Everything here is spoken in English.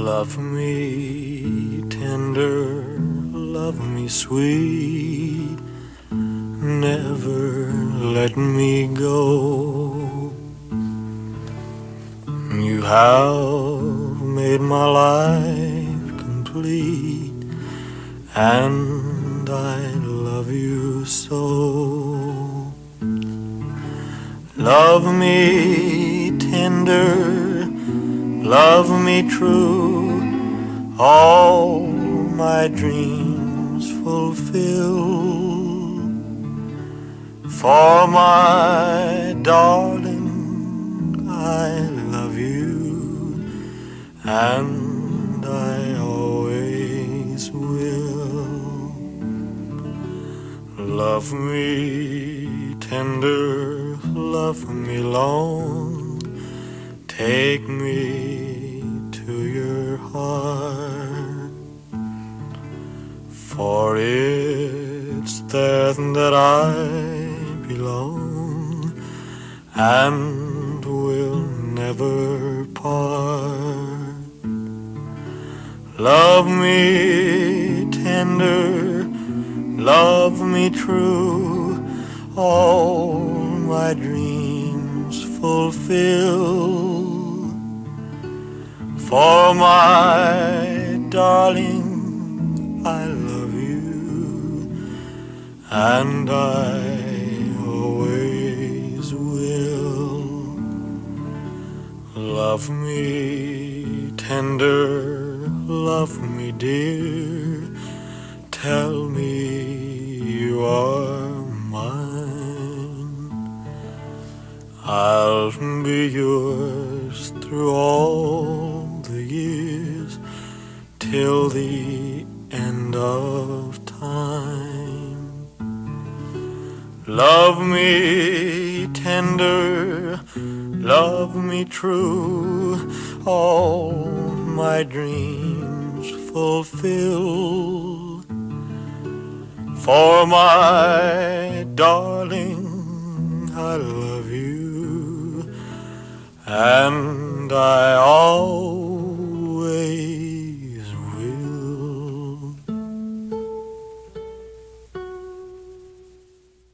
Love me tender, love me sweet, never let me go. You have made my life complete, and I love you so. Love me tender, love me true, all my dreams fulfill. For my darling, I love you, and I always will. Love me tender, love me long, take me to your heart, for it's there that I belong and will never part. Love me tender, love me true, all my dreams fulfill. For my darling, I love you, and I always will. Love me tender, love me dear, tell me you are mine. I'll be yours through all the years, till the end of time. Love me tender, love me true, all my dreams fulfill. For my darling, I love you, and I always